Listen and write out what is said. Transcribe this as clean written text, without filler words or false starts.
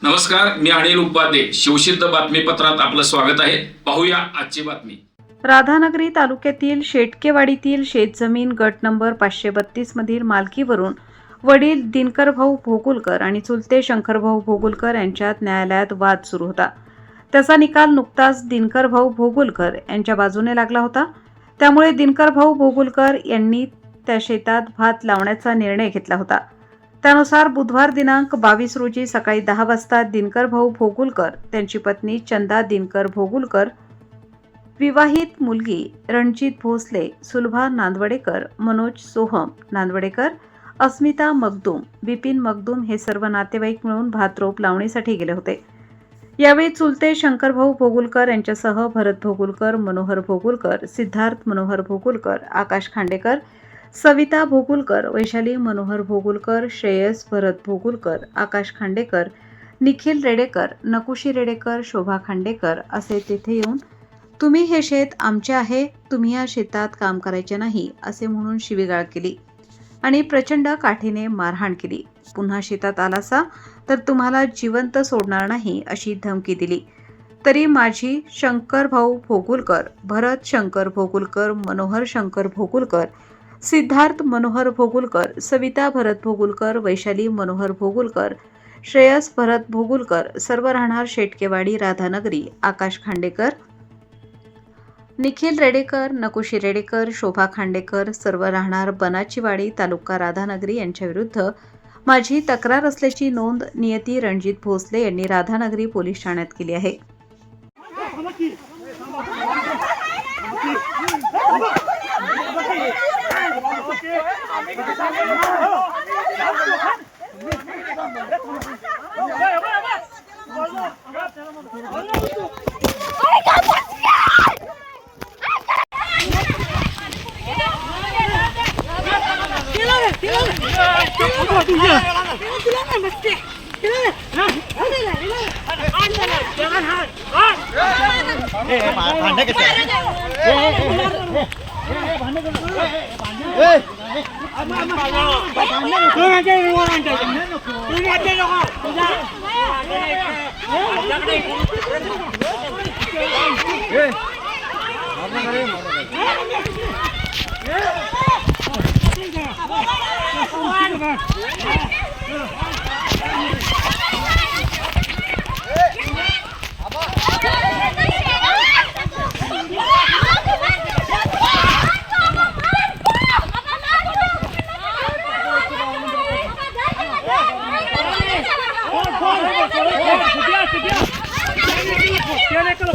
नमस्कार, मी अनिल उपाध्ये. शिवसिद्ध बातमीपत्रात आपलं स्वागत आहे. पाहूया आजची बातमी. राधानगरी तालुक्यातील शेटकेवाडीतील शेतजमीन गट नंबर 532 मधील मालकीवरून वडील दिनकरभाऊ भोगुलकर आणि चुलते शंकरभाऊ भोगुलकर यांच्यात न्यायालयात वाद सुरू होता. त्याचा निकाल नुकताच दिनकरभाऊ भोगुलकर यांच्या बाजूने लागला होता. त्यामुळे दिनकरभाऊ भोगुलकर यांनी त्या शेतात भात लावण्याचा निर्णय घेतला होता. त्यानुसार बुधवार दिनांक 22 रोजी सकाळी 10 वाजता दिनकरभाऊ भोगुलकर, त्यांची पत्नी चंदा दिनकर भोगुलकर, विवाहित मुलगी रणजित भोसले, सुलभा नांदवडेकर, मनोज सोहम नांदवडेकर, अस्मिता मगदूम, विपिन मगदूम हे सर्व नातेवाईक मिळून भात रोप लावणीसाठी गेले होते. यावेळी चुलते शंकरभाऊ भोगुलकर यांच्यासह भरत भोगुलकर, मनोहर भोगुलकर, सिद्धार्थ मनोहर भोगुलकर, आकाश खांडेकर, सविता भोगुलकर, वैशाली मनोहर भोगुलकर, श्रेयस भरत भोगुलकर, आकाश खांडेकर, निखिल रेडेकर, नकुशी रेडेकर, शोभा खांडेकर असे तेथे येऊन तुम्ही हे शेत आमचे आहे, तुम्ही या शेतात काम करायचे नाही असे म्हणून शिवीगाळ केली आणि प्रचंड काठीने मारहाण केली. पुन्हा शेतात आलासा तर तुम्हाला जिवंत सोडणार नाही अशी धमकी दिली. तरी माझी शंकरभाऊ भोगुलकर, भरत शंकर भोगुलकर, मनोहर शंकर भोगुलकर, सिद्धार्थ मनोहर भोगुलकर, सविता भरत भोगुलकर, वैशाली मनोहर भोगुलकर, श्रेयस भरत भोगुलकर सर्व राहणार शेटकेवाडी राधानगरी, आकाश खांडेकर, निखिल रेडेकर, नकुशी रेडेकर, शोभा खांडेकर सर्व राहणार बनाचीवाडी तालुका राधानगरी यांच्याविरुद्ध माझी तक्रार असल्याची नोंद नियती रणजित भोसले यांनी राधानगरी पोलीस ठाण्यात केली आहे. Tiene que lo